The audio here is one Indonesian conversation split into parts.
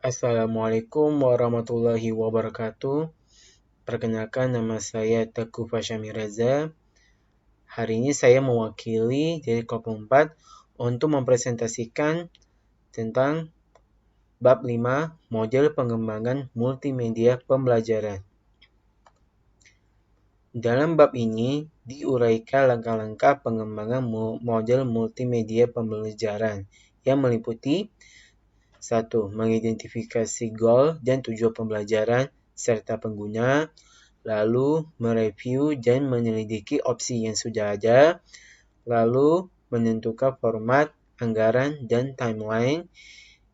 Assalamualaikum warahmatullahi wabarakatuh. Perkenalkan, nama saya Teguh Fasyami Reza. Hari ini saya mewakili dari kelompok 4 untuk mempresentasikan tentang bab 5 model pengembangan multimedia pembelajaran. Dalam bab ini diuraikan langkah-langkah pengembangan model multimedia pembelajaran yang meliputi 1. Mengidentifikasi goal dan tujuan pembelajaran serta pengguna, lalu mereview dan menyelidiki opsi yang sudah ada, lalu menentukan format, anggaran, dan timeline.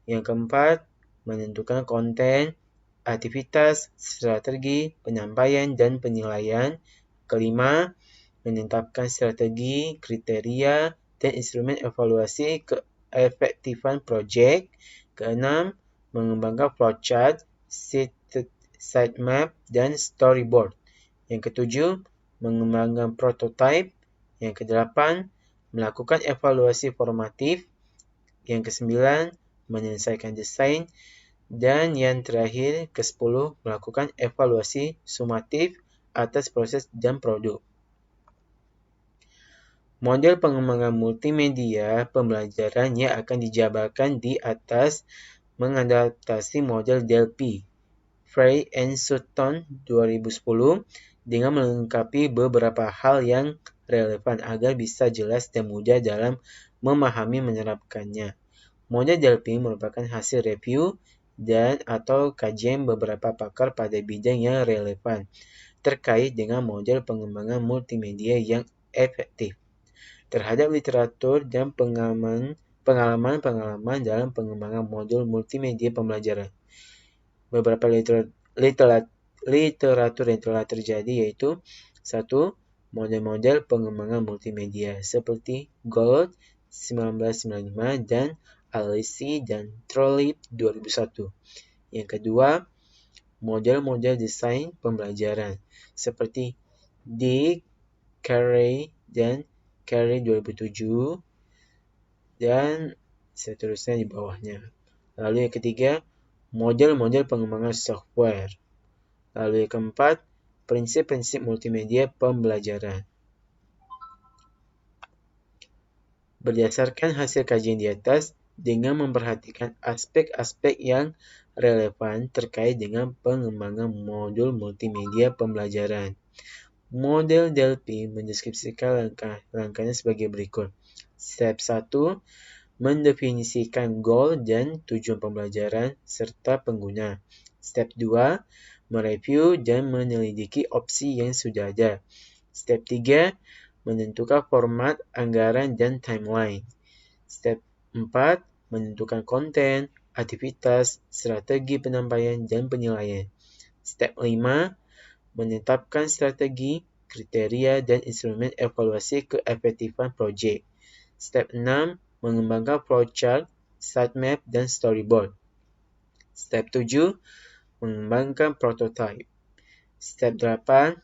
Yang keempat, menentukan konten, aktivitas, strategi, penyampaian, dan penilaian. Kelima, menetapkan strategi, kriteria, dan instrumen evaluasi keefektifan proyek. Keenam, mengembangkan flowchart, sitemap, dan storyboard. Yang ketujuh, mengembangkan prototype. Yang kedelapan, melakukan evaluasi formatif. Yang kesembilan, menyelesaikan desain. Dan yang terakhir, ke-10, melakukan evaluasi sumatif atas proses dan produk. Model pengembangan multimedia pembelajaran yang akan dijabarkan di atas mengadaptasi model Delphi, Frey and Sutton 2010 dengan melengkapi beberapa hal yang relevan agar bisa jelas dan mudah dalam memahami menerapkannya. Model Delphi merupakan hasil review dan atau kajian beberapa pakar pada bidang yang relevan terkait dengan model pengembangan multimedia yang efektif terhadap literatur dan pengalaman dalam pengembangan modul multimedia pembelajaran. Beberapa literatur yang telah terjadi yaitu 1. Model-model pengembangan multimedia seperti Gold 1995 dan Alesi dan Trollip 2001. Yang kedua, model-model desain pembelajaran seperti Dick, Carey, dan Carey 2007 dan seterusnya di bawahnya. Lalu yang ketiga, model-model pengembangan software. Lalu yang keempat, prinsip-prinsip multimedia pembelajaran. Berdasarkan hasil kajian di atas, dengan memperhatikan aspek-aspek yang relevan terkait dengan pengembangan modul multimedia pembelajaran. Model Delphi mendeskripsikan langkah-langkahnya sebagai berikut. Step 1, mendefinisikan goal dan tujuan pembelajaran serta pengguna. Step 2, mereview dan menyelidiki opsi yang sudah ada. Step 3, menentukan format, anggaran, dan timeline. Step 4, menentukan konten, aktivitas, strategi penyampaian, dan penilaian. Step 5, menetapkan strategi, kriteria, dan instrumen evaluasi keefektifan proyek. Step 6, mengembangkan flowchart, sitemap, dan storyboard. Step 7, mengembangkan prototype. Step 8,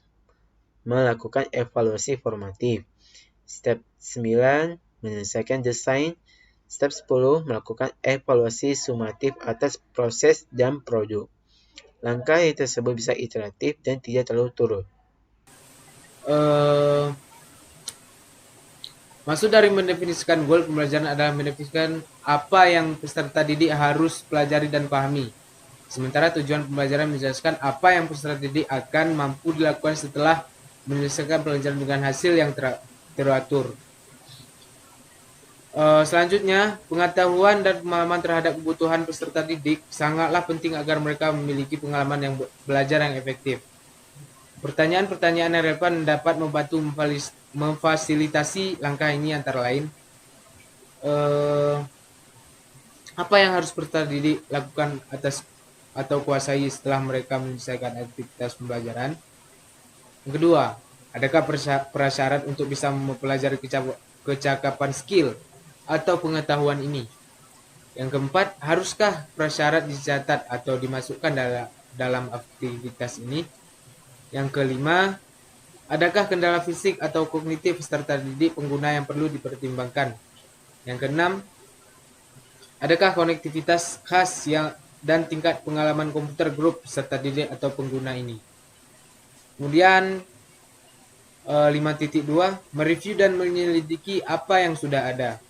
melakukan evaluasi formatif. Step 9, menyelesaikan desain. Step 10, melakukan evaluasi sumatif atas proses dan produk. Langkah yang tersebut bisa iteratif dan tidak terlalu turun. Maksud dari mendefinisikan goal pembelajaran adalah mendefinisikan apa yang peserta didik harus pelajari dan pahami. Sementara tujuan pembelajaran menjelaskan apa yang peserta didik akan mampu dilakukan setelah menyelesaikan pelajaran dengan hasil yang teratur. Selanjutnya, pengetahuan dan pemahaman terhadap kebutuhan peserta didik sangatlah penting agar mereka memiliki pengalaman yang belajar yang efektif. Pertanyaan-pertanyaan yang relevan dapat membantu memfasilitasi langkah ini antara lain. Apa yang harus peserta didik lakukan atau kuasai setelah mereka menyelesaikan aktivitas pembelajaran? Yang kedua, adakah prasyarat untuk bisa mempelajari kecakapan skill atau pengetahuan ini? Yang keempat, haruskah prasyarat dicatat atau dimasukkan dalam aktivitas ini? Yang kelima, adakah kendala fisik atau kognitif peserta didik pengguna yang perlu dipertimbangkan? Yang keenam, adakah konektivitas khas dan tingkat pengalaman komputer grup peserta didik atau pengguna ini. Kemudian 5.2 mereview dan menyelidiki apa yang sudah ada.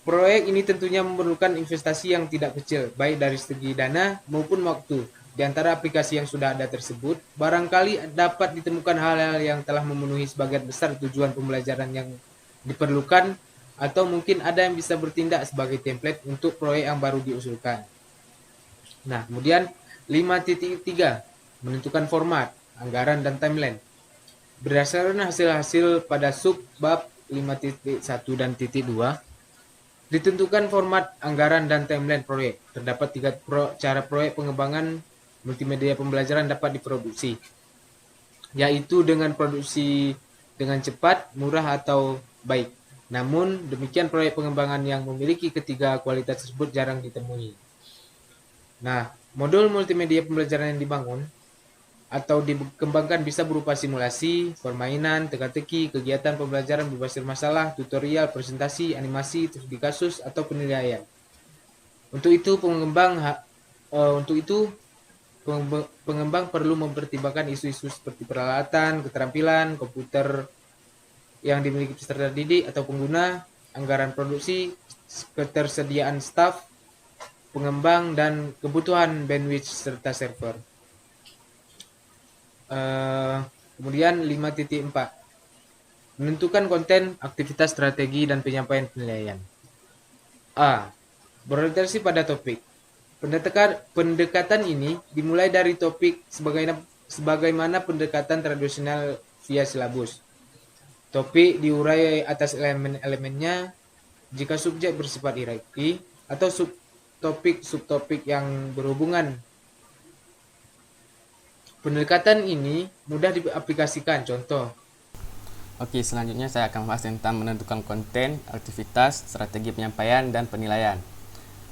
Proyek ini tentunya memerlukan investasi yang tidak kecil, baik dari segi dana maupun waktu. Di antara aplikasi yang sudah ada tersebut, barangkali dapat ditemukan hal-hal yang telah memenuhi sebagian besar tujuan pembelajaran yang diperlukan, atau mungkin ada yang bisa bertindak sebagai template untuk proyek yang baru diusulkan. Nah, kemudian 5.3 menentukan format, anggaran, dan timeline. Berdasarkan hasil-hasil pada subbab 5.1 dan titik 2, ditentukan format, anggaran, dan timeline proyek. Terdapat 3 cara proyek pengembangan multimedia pembelajaran dapat diproduksi, yaitu dengan produksi dengan cepat, murah, atau baik. Namun, demikian proyek pengembangan yang memiliki ketiga kualitas tersebut jarang ditemui. Nah, modul multimedia pembelajaran yang dibangun atau dikembangkan bisa berupa simulasi, permainan, teka-teki, kegiatan pembelajaran berbasis masalah, tutorial, presentasi, animasi, studi kasus, atau penilaian. Untuk itu pengembang perlu mempertimbangkan isu-isu seperti peralatan, keterampilan, komputer yang dimiliki peserta didik atau pengguna, anggaran produksi, ketersediaan staf, pengembang, dan kebutuhan bandwidth serta server. Kemudian 5.4 menentukan konten, aktivitas, strategi, dan penyampaian penilaian. A. Berorientasi pada topik. Pendekatan ini dimulai dari topik sebagaimana pendekatan tradisional via silabus. Topik diurai atas elemen-elemennya jika subjek bersifat hierarki atau subtopik yang berhubungan. Pendekatan ini mudah diaplikasikan. Contoh. Oke, selanjutnya saya akan membahas tentang menentukan konten, aktivitas, strategi penyampaian, dan penilaian.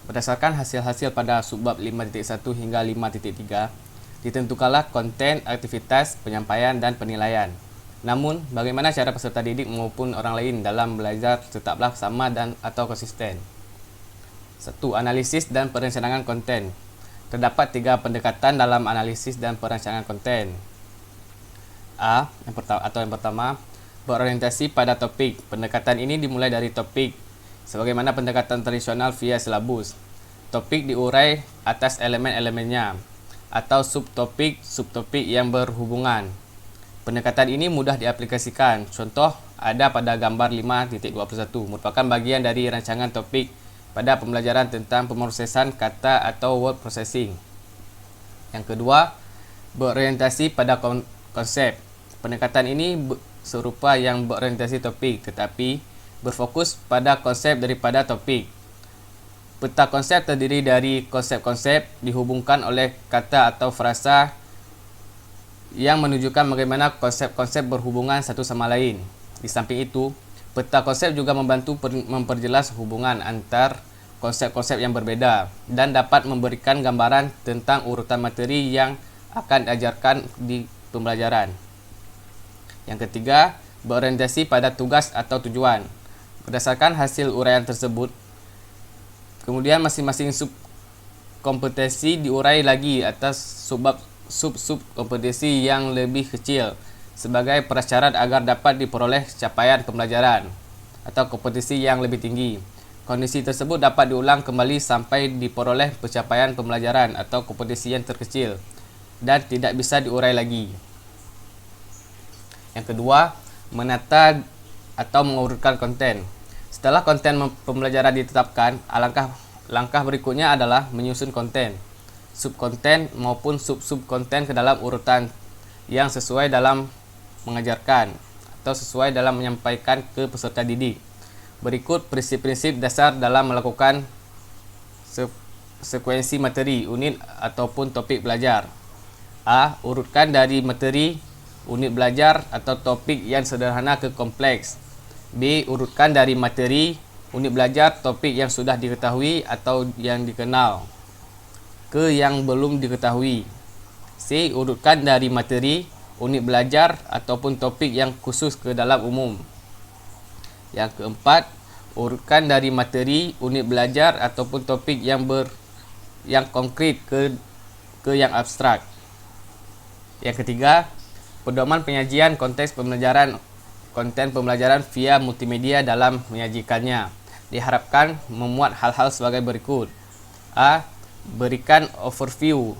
Berdasarkan hasil-hasil pada subbab 5.1 hingga 5.3, ditentukanlah konten, aktivitas, penyampaian, dan penilaian. Namun, bagaimana cara peserta didik maupun orang lain dalam belajar tetaplah sama dan atau konsisten. 1. Analisis dan perencanaan konten. Terdapat 3 pendekatan dalam analisis dan perencanaan konten. Yang pertama, berorientasi pada topik. Pendekatan ini dimulai dari topik, sebagaimana pendekatan tradisional via silabus. Topik diurai atas elemen-elemennya, atau subtopik yang berhubungan. Pendekatan ini mudah diaplikasikan. Contoh ada pada gambar 5.21, merupakan bagian dari rancangan topik pada pembelajaran tentang pemrosesan kata atau word processing. Yang kedua, berorientasi pada konsep. Pendekatan ini serupa yang berorientasi topik, tetapi berfokus pada konsep daripada topik. Peta konsep terdiri dari konsep-konsep dihubungkan oleh kata atau frasa yang menunjukkan bagaimana konsep-konsep berhubungan satu sama lain. Di samping itu, peta konsep juga membantu memperjelas hubungan antar konsep-konsep yang berbeda dan dapat memberikan gambaran tentang urutan materi yang akan diajarkan di pembelajaran. Yang ketiga, berorientasi pada tugas atau tujuan. Berdasarkan hasil uraian tersebut, kemudian masing-masing subkompetensi diurai lagi atas sub-kompetensi yang lebih kecil sebagai prasyarat agar dapat diperoleh capaian pembelajaran atau kompetensi yang lebih tinggi. Kondisi tersebut dapat diulang kembali sampai diperoleh pencapaian pembelajaran atau kompetensi yang terkecil dan tidak bisa diurai lagi. Yang kedua, menata atau mengurutkan konten. Setelah konten pembelajaran ditetapkan, langkah berikutnya adalah menyusun konten, subkonten maupun sub-subkonten ke dalam urutan yang sesuai dalam mengajarkan atau sesuai dalam menyampaikan ke peserta didik. Berikut prinsip-prinsip dasar dalam melakukan sekuensi materi, unit ataupun topik belajar. A. Urutkan dari materi, unit belajar atau topik yang sederhana ke kompleks. B. Urutkan dari materi, unit belajar, topik yang sudah diketahui atau yang dikenal ke yang belum diketahui. C. Urutkan dari materi, unit belajar ataupun topik yang khusus ke dalam umum. Yang keempat, urutkan dari materi, unit belajar ataupun topik yang konkret ke yang abstrak. Yang ketiga, pedoman penyajian konteks pembelajaran konten pembelajaran via multimedia dalam menyajikannya. Diharapkan memuat hal-hal sebagai berikut. A. Berikan overview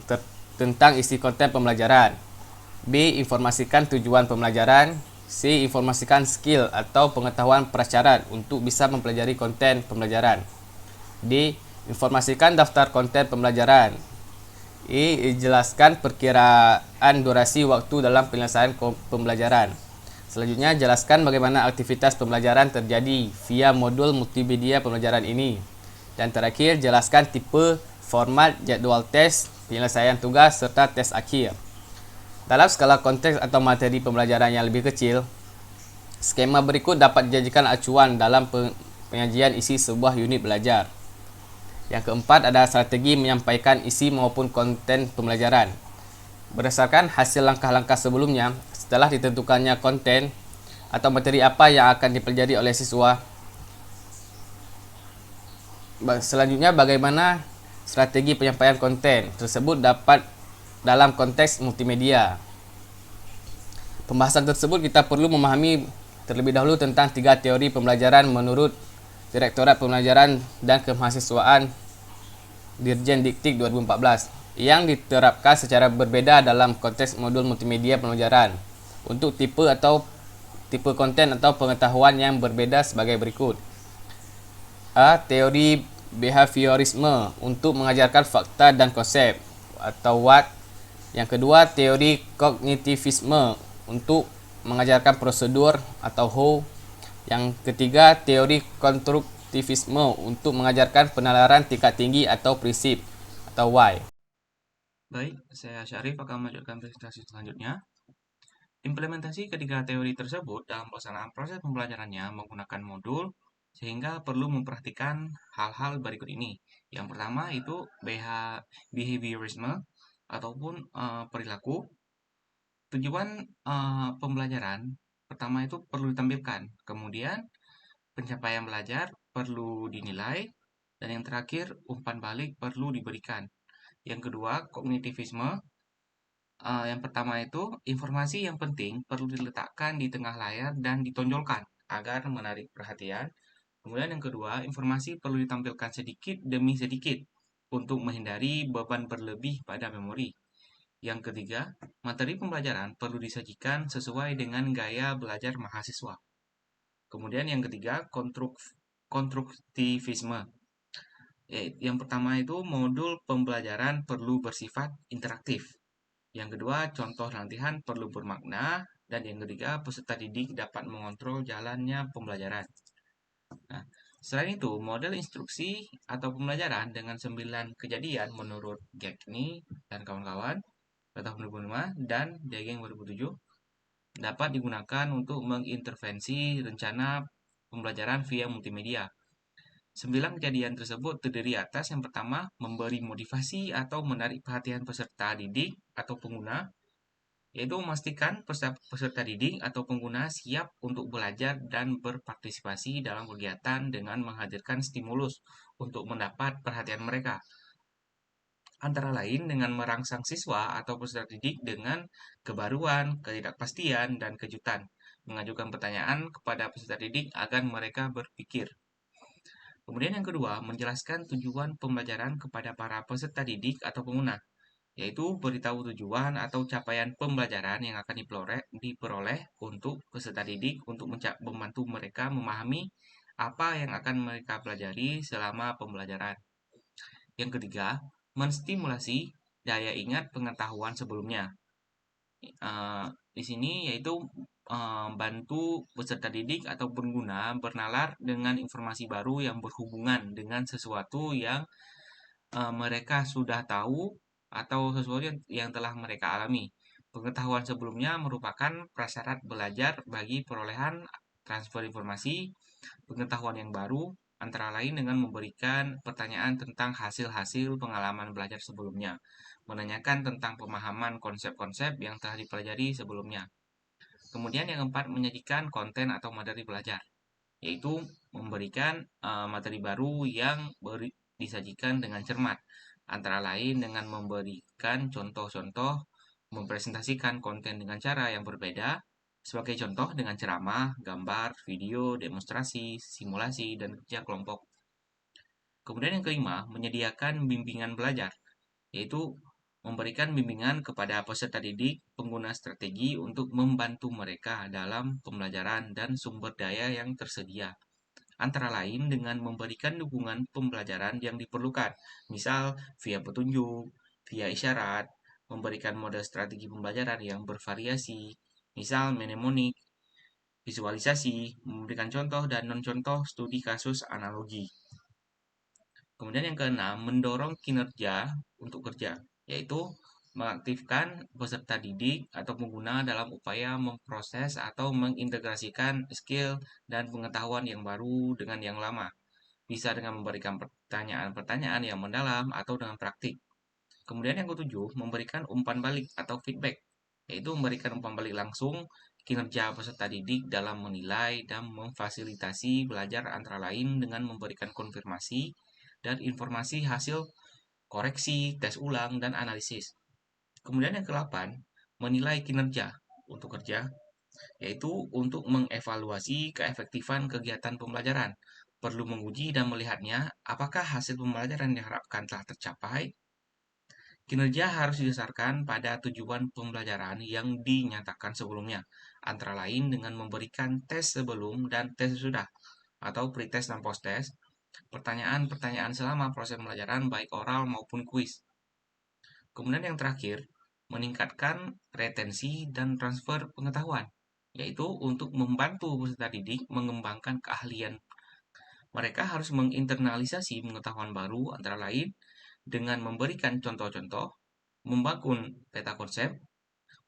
tentang isi konten pembelajaran. B. Informasikan tujuan pembelajaran. C. Informasikan skill atau pengetahuan prasyarat untuk bisa mempelajari konten pembelajaran. D. Informasikan daftar konten pembelajaran. E. Jelaskan perkiraan durasi waktu dalam penyelesaian pembelajaran. Selanjutnya, jelaskan bagaimana aktivitas pembelajaran terjadi via modul multimedia pembelajaran ini. Dan terakhir, jelaskan tipe, format, jadual tes, penyelesaian tugas, serta tes akhir. Dalam skala konteks atau materi pembelajaran yang lebih kecil, skema berikut dapat dijadikan acuan dalam penyajian isi sebuah unit belajar. Yang keempat adalah strategi menyampaikan isi maupun konten pembelajaran. Berdasarkan hasil langkah-langkah sebelumnya, setelah ditentukannya konten atau materi apa yang akan dipelajari oleh siswa, selanjutnya bagaimana strategi penyampaian konten tersebut dapat dalam konteks multimedia. Pembahasan tersebut kita perlu memahami terlebih dahulu tentang 3 teori pembelajaran menurut Direktorat Pembelajaran dan Kemahasiswaan Dirjen Diktik 2014 yang diterapkan secara berbeda dalam konteks modul multimedia pembelajaran untuk tipe konten atau pengetahuan yang berbeda sebagai berikut. A. Teori behaviorisme untuk mengajarkan fakta dan konsep atau WAT. Yang kedua, teori kognitivisme untuk mengajarkan prosedur atau HO. Yang ketiga, teori konstruktivisme untuk mengajarkan penalaran tingkat tinggi atau prinsip atau Y. Baik, saya Syarif akan melanjutkan presentasi selanjutnya. Implementasi ketiga teori tersebut dalam pelaksanaan proses pembelajarannya menggunakan modul sehingga perlu memperhatikan hal-hal berikut ini. Yang pertama itu behaviorisme ataupun perilaku. Tujuan pembelajaran pertama itu perlu ditampilkan, kemudian pencapaian belajar perlu dinilai, dan yang terakhir umpan balik perlu diberikan. Yang kedua, kognitivisme. Yang pertama itu informasi yang penting perlu diletakkan di tengah layar dan ditonjolkan agar menarik perhatian. Kemudian yang kedua, informasi perlu ditampilkan sedikit demi sedikit untuk menghindari beban berlebih pada memori. Yang ketiga, materi pembelajaran perlu disajikan sesuai dengan gaya belajar mahasiswa. Kemudian yang ketiga, konstruktivisme. Yang pertama itu modul pembelajaran perlu bersifat interaktif. Yang kedua, contoh latihan perlu bermakna. Dan yang ketiga, peserta didik dapat mengontrol jalannya pembelajaran. Nah, selain itu, model instruksi atau pembelajaran dengan 9 kejadian menurut Gagne dan kawan-kawan pada tahun 2005 dan Degeng 2007 dapat digunakan untuk mengintervensi rencana pembelajaran via multimedia. 9 kejadian tersebut terdiri atas yang pertama, memberi motivasi atau menarik perhatian peserta didik atau pengguna, yaitu memastikan peserta didik atau pengguna siap untuk belajar dan berpartisipasi dalam kegiatan dengan menghadirkan stimulus untuk mendapat perhatian mereka. Antara lain dengan merangsang siswa atau peserta didik dengan kebaruan, ketidakpastian, dan kejutan, mengajukan pertanyaan kepada peserta didik agar mereka berpikir. Kemudian yang kedua, menjelaskan tujuan pembelajaran kepada para peserta didik atau pengguna, yaitu beritahu tujuan atau capaian pembelajaran yang akan diperoleh untuk peserta didik untuk membantu mereka memahami apa yang akan mereka pelajari selama pembelajaran. Yang ketiga, menstimulasi daya ingat pengetahuan sebelumnya. Di sini yaitu bantu peserta didik atau pengguna bernalar dengan informasi baru yang berhubungan dengan sesuatu yang mereka sudah tahu atau sesuatu yang telah mereka alami. Pengetahuan sebelumnya merupakan prasyarat belajar bagi perolehan transfer informasi. Pengetahuan yang baru antara lain dengan memberikan pertanyaan tentang hasil-hasil pengalaman belajar sebelumnya, menanyakan tentang pemahaman konsep-konsep yang telah dipelajari sebelumnya. Kemudian yang keempat, menyajikan konten atau materi belajar, yaitu memberikan materi baru yang disajikan dengan cermat. antara lain dengan memberikan contoh-contoh, mempresentasikan konten dengan cara yang berbeda, sebagai contoh dengan ceramah, gambar, video, demonstrasi, simulasi, dan kerja kelompok. Kemudian yang kelima, menyediakan bimbingan belajar, yaitu memberikan bimbingan kepada peserta didik pengguna strategi untuk membantu mereka dalam pembelajaran dan sumber daya yang tersedia. Antara lain dengan memberikan dukungan pembelajaran yang diperlukan, misal via petunjuk, via isyarat, memberikan model strategi pembelajaran yang bervariasi, misal mnemonik, visualisasi, memberikan contoh dan non-contoh studi kasus analogi. Kemudian yang keenam, mendorong kinerja untuk kerja, yaitu mengaktifkan peserta didik atau pengguna dalam upaya memproses atau mengintegrasikan skill dan pengetahuan yang baru dengan yang lama. Bisa dengan memberikan pertanyaan-pertanyaan yang mendalam atau dengan praktik. Kemudian yang ketujuh, memberikan umpan balik atau feedback, yaitu memberikan umpan balik langsung kinerja peserta didik dalam menilai dan memfasilitasi belajar antara lain dengan memberikan konfirmasi dan informasi hasil koreksi, tes ulang, dan analisis. Kemudian yang ke-8, menilai kinerja untuk kerja, yaitu untuk mengevaluasi keefektifan kegiatan pembelajaran. Perlu menguji dan melihatnya apakah hasil pembelajaran yang diharapkan telah tercapai. Kinerja harus didasarkan pada tujuan pembelajaran yang dinyatakan sebelumnya, antara lain dengan memberikan tes sebelum dan tes sesudah, atau pretest dan post-test, pertanyaan-pertanyaan selama proses pembelajaran baik oral maupun kuis. Kemudian yang terakhir, meningkatkan retensi dan transfer pengetahuan, yaitu untuk membantu peserta didik mengembangkan keahlian. Mereka harus menginternalisasi pengetahuan baru antara lain dengan memberikan contoh-contoh, membangun peta konsep,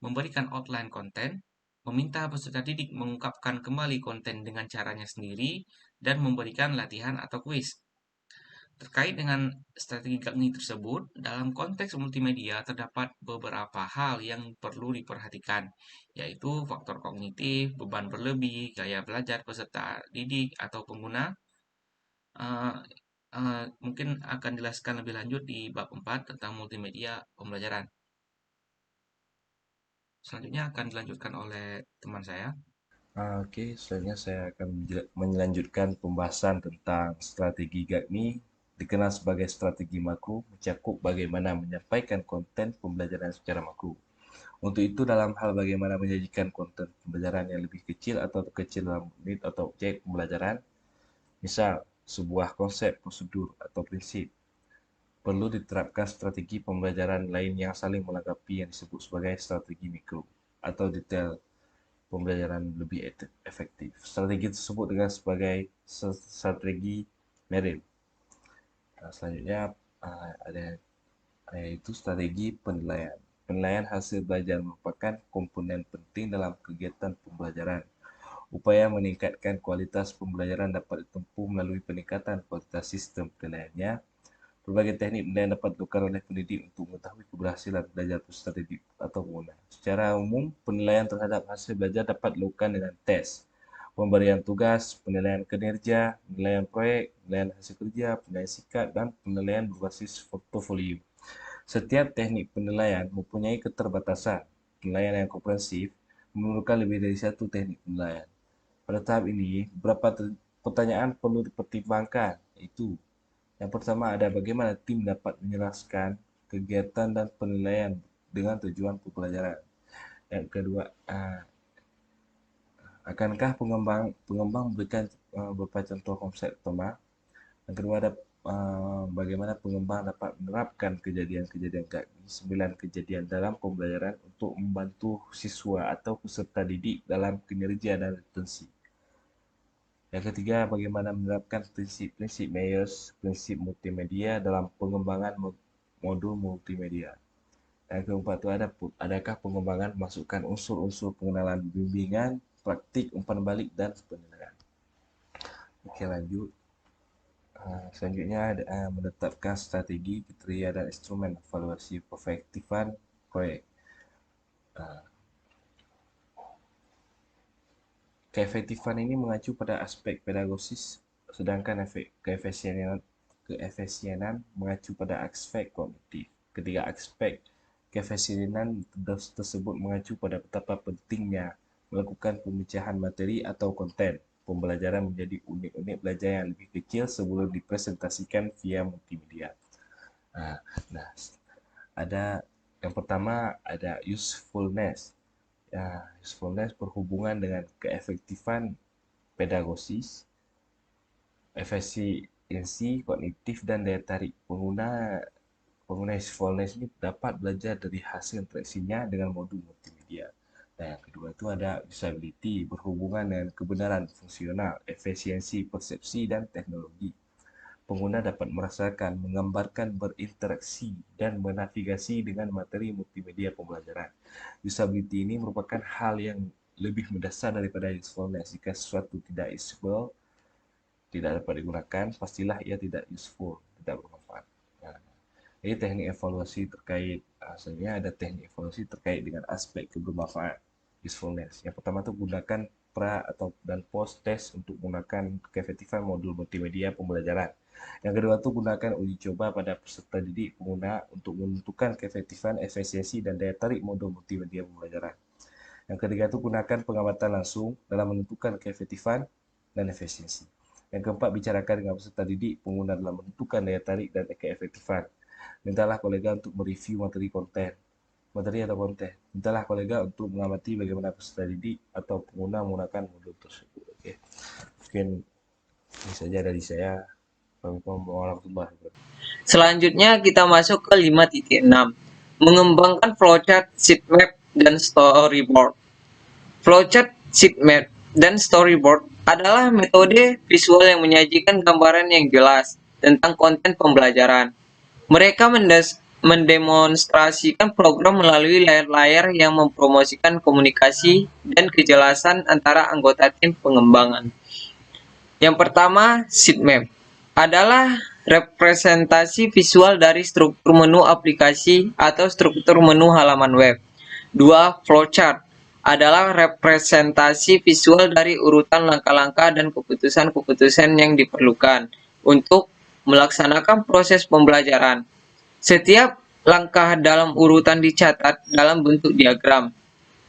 memberikan outline konten, meminta peserta didik mengungkapkan kembali konten dengan caranya sendiri, dan memberikan latihan atau kuis. Terkait dengan strategi GAGNI tersebut, dalam konteks multimedia terdapat beberapa hal yang perlu diperhatikan, yaitu faktor kognitif, beban berlebih, gaya belajar peserta didik atau pengguna. Eh, Mungkin akan dijelaskan lebih lanjut di bab 4 tentang multimedia pembelajaran. Selanjutnya akan dilanjutkan oleh teman saya. Oke, selanjutnya saya akan melanjutkan pembahasan tentang strategi GAGNI, dikenal sebagai strategi makro, mencakup bagaimana menyampaikan konten pembelajaran secara makro. Untuk itu, dalam hal bagaimana menyajikan konten pembelajaran yang lebih kecil atau terkecil dalam unit atau objek pembelajaran, misal sebuah konsep, prosedur, atau prinsip, perlu diterapkan strategi pembelajaran lain yang saling melengkapi yang disebut sebagai strategi mikro atau detail pembelajaran lebih efektif. Strategi tersebut dengan sebagai strategi Merrill. Selanjutnya ada yaitu strategi penilaian. Penilaian hasil belajar merupakan komponen penting dalam kegiatan pembelajaran. Upaya meningkatkan kualitas pembelajaran dapat ditempuh melalui peningkatan kualitas sistem penilaiannya. Berbagai teknik penilaian dapat dilakukan oleh pendidik untuk mengetahui keberhasilan belajar peserta didik atau pengguna. Secara umum, penilaian terhadap hasil belajar dapat dilakukan dengan tes, pemberian tugas, penilaian kinerja, penilaian proyek, penilaian hasil kerja, penilaian sikap, dan penilaian berbasis portofolio. Setiap teknik penilaian mempunyai keterbatasan. Penilaian yang komprehensif memerlukan lebih dari satu teknik penilaian. Pada tahap ini, beberapa pertanyaan perlu dipertimbangkan, yaitu yang pertama ada bagaimana tim dapat menjelaskan kegiatan dan penilaian dengan tujuan pembelajaran. Yang kedua, akankah pengembang memberikan beberapa contoh konsep utama. Yang kedua ada bagaimana pengembang dapat menerapkan kejadian-kejadian GAGNI 9 kejadian dalam pembelajaran untuk membantu siswa atau peserta didik dalam kinerja dan retensi. Yang ketiga, bagaimana menerapkan prinsip-prinsip Myers, prinsip multimedia dalam pengembangan modul multimedia. Yang keempat itu adakah pengembangan masukkan unsur-unsur pengenalan bimbingan, praktik, umpan balik, dan penilaian. Oke, lanjut. Selanjutnya menetapkan strategi, kriteria, dan instrumen evaluasi keefektifan proyek. Keefektifan ini mengacu pada aspek pedagogis, sedangkan keefisiensian keefisienan mengacu pada aspek kognitif. Ketiga aspek keefisienan tersebut mengacu pada betapa pentingnya melakukan pemecahan materi atau konten pembelajaran menjadi unit-unit belajar yang lebih kecil sebelum dipresentasikan via multimedia. Nah, ada yang pertama ada usefulness. Usefulness berhubungan dengan keefektifan pedagogis, efisiensi kognitif dan daya tarik. Pengguna usefulness ini dapat belajar dari hasil interaksinya dengan modul multimedia. Dan yang kedua itu ada usability, berhubungan dengan kebenaran fungsional, efisiensi persepsi dan teknologi. Pengguna dapat merasakan, menggambarkan, berinteraksi, dan menavigasi dengan materi multimedia pembelajaran. Usability ini merupakan hal yang lebih mendasar daripada usefulness. Jika sesuatu tidak useful, tidak dapat digunakan, pastilah ia tidak useful, tidak bermanfaat. Jadi teknik evaluasi terkait, sebenarnya ada teknik evaluasi terkait dengan aspek kebermanfaat usefulness. Yang pertama itu gunakan pra atau dan post test untuk menggunakan keefektifan modul multimedia pembelajaran. Yang kedua itu gunakan uji coba pada peserta didik pengguna untuk menentukan keefektifan, efisiensi dan daya tarik modul multimedia pembelajaran. Yang ketiga itu gunakan pengamatan langsung dalam menentukan keefektifan dan efisiensi. Yang keempat, bicarakan dengan peserta didik pengguna dalam menentukan daya tarik dan keefektifan. Mintalah kolega untuk mereview materi atau konten. Mintalah kolega untuk mengamati bagaimana peserta didik atau pengguna menggunakan modul tersebut. Oke. Mungkin ini saja dari saya. Assalamualaikum warahmatullahi wabarakatuh. Selanjutnya kita masuk ke 5.6. Mengembangkan flowchart, sitemap, dan storyboard. Flowchart, sitemap, dan storyboard adalah metode visual yang menyajikan gambaran yang jelas tentang konten pembelajaran. Mereka mendemonstrasikan program melalui layar-layar yang mempromosikan komunikasi dan kejelasan antara anggota tim pengembangan. Yang pertama, sitemap adalah representasi visual dari struktur menu aplikasi atau struktur menu halaman web. 2. Flowchart adalah representasi visual dari urutan langkah-langkah dan keputusan-keputusan yang diperlukan untuk melaksanakan proses pembelajaran. Setiap langkah dalam urutan dicatat dalam bentuk diagram.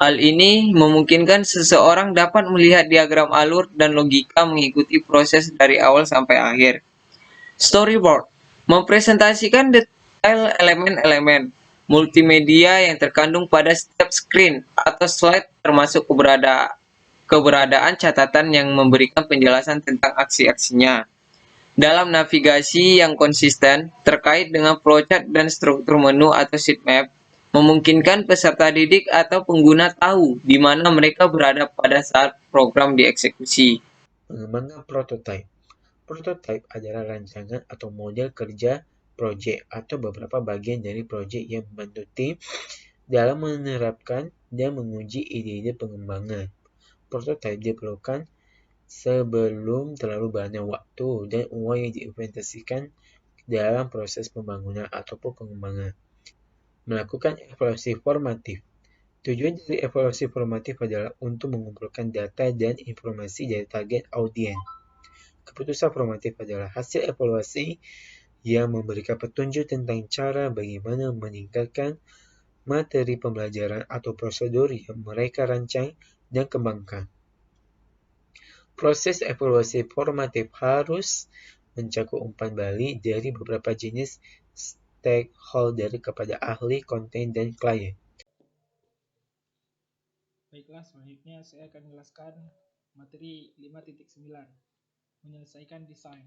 Hal ini memungkinkan seseorang dapat melihat diagram alur dan logika mengikuti proses dari awal sampai akhir. Storyboard mempresentasikan detail elemen-elemen multimedia yang terkandung pada setiap screen atau slide, termasuk keberadaan catatan yang memberikan penjelasan tentang aksi-aksinya. Dalam navigasi yang konsisten terkait dengan flowchart dan struktur menu atau sitemap, memungkinkan peserta didik atau pengguna tahu di mana mereka berada pada saat program dieksekusi. Mengembangkan prototipe. Prototipe adalah rancangan atau model kerja proyek atau beberapa bagian dari proyek yang membantu tim dalam menerapkan dan menguji ide-ide pengembangan. Prototipe diperlukan sebelum terlalu banyak waktu dan uang yang diinvestasikan dalam proses pembangunan ataupun pengembangan. Melakukan evaluasi formatif. Tujuan dari evaluasi formatif adalah untuk mengumpulkan data dan informasi dari target audiens. Keputusan formatif adalah hasil evaluasi yang memberikan petunjuk tentang cara bagaimana meningkatkan materi pembelajaran atau prosedur yang mereka rancang dan kembangkan. Proses evaluasi formatif harus mencakup umpan balik dari beberapa jenis stakeholder kepada ahli konten dan klien. Baiklah, selanjutnya saya akan menjelaskan materi 5.9, menyelesaikan desain.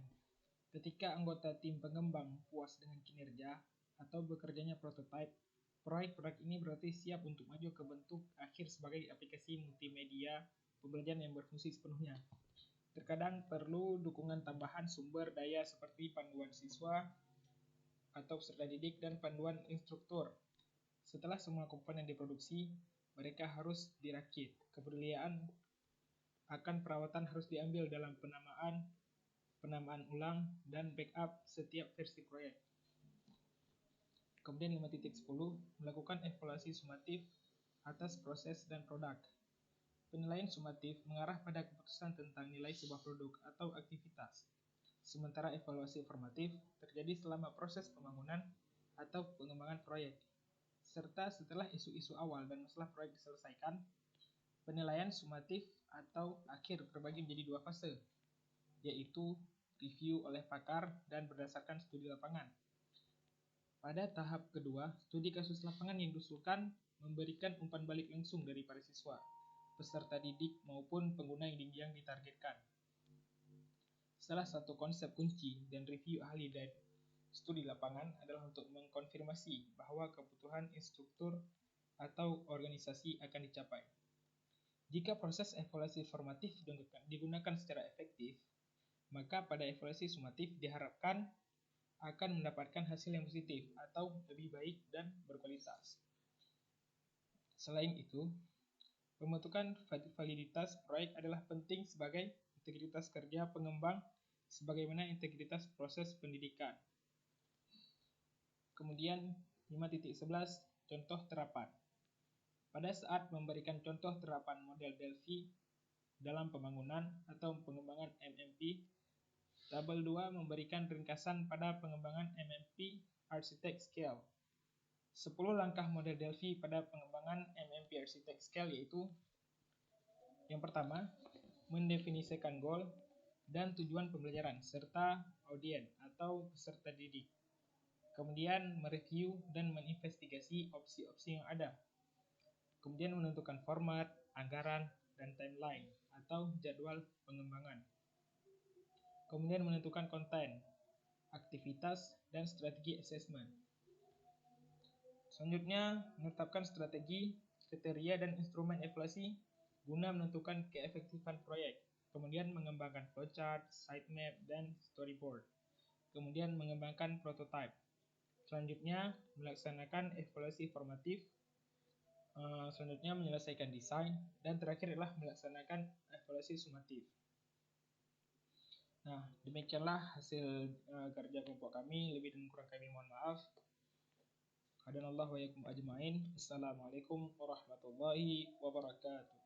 Ketika anggota tim pengembang puas dengan kinerja atau bekerjanya prototipe, proyek ini berarti siap untuk maju ke bentuk akhir sebagai aplikasi multimedia pembelajaran yang berfungsi sepenuhnya. Terkadang perlu dukungan tambahan sumber daya seperti panduan siswa atau peserta didik dan panduan instruktur. Setelah semua komponen diproduksi, mereka harus dirakit. Kepedulian akan perawatan harus diambil dalam penamaan ulang, dan backup setiap versi proyek. Kemudian 5.10, melakukan evaluasi sumatif atas proses dan produk. Penilaian sumatif mengarah pada keputusan tentang nilai sebuah produk atau aktivitas. sementara evaluasi formatif terjadi selama proses pembangunan atau pengembangan proyek, serta setelah isu-isu awal dan masalah proyek diselesaikan. Penilaian sumatif atau akhir terbagi menjadi dua fase, yaitu review oleh pakar dan berdasarkan studi lapangan. Pada tahap kedua, studi kasus lapangan yang diusulkan memberikan umpan balik langsung dari para siswa, peserta didik maupun pengguna yang ditargetkan. Salah satu konsep kunci dan review ahli dan studi lapangan adalah untuk mengkonfirmasi bahwa kebutuhan instruktur atau organisasi akan dicapai. Jika proses evaluasi formatif digunakan secara efektif, maka pada evaluasi sumatif diharapkan akan mendapatkan hasil yang positif atau lebih baik dan berkualitas. Selain itu, pembentukan validitas proyek adalah penting sebagai integritas kerja pengembang sebagaimana integritas proses pendidikan. Kemudian 5.11 contoh terapan. Pada saat memberikan contoh terapan model Delphi dalam pembangunan atau pengembangan MMP, tabel 2 memberikan ringkasan pada pengembangan MMP Architect Scale. 10 langkah model Delphi pada pengembangan MMP Architect Scale yaitu: yang pertama, mendefinisikan goal dan tujuan pembelajaran serta audien atau peserta didik. Kemudian mereview dan menginvestigasi opsi-opsi yang ada. Kemudian menentukan format, anggaran, dan timeline atau jadwal pengembangan. Kemudian menentukan konten, aktivitas, dan strategi assessment. Selanjutnya, menetapkan strategi, kriteria, dan instrumen evaluasi guna menentukan keefektifan proyek. Kemudian mengembangkan flowchart, sitemap, dan storyboard. Kemudian mengembangkan prototype. Selanjutnya, melaksanakan evaluasi formatif. Selanjutnya menyelesaikan desain, dan terakhir adalah melaksanakan evaluasi sumatif. Nah, demikianlah hasil kerja kelompok kami. Lebih dan kurang kami mohon maaf. Hadanallahu wa iyyakum ajmain. Assalamualaikum warahmatullahi wabarakatuh.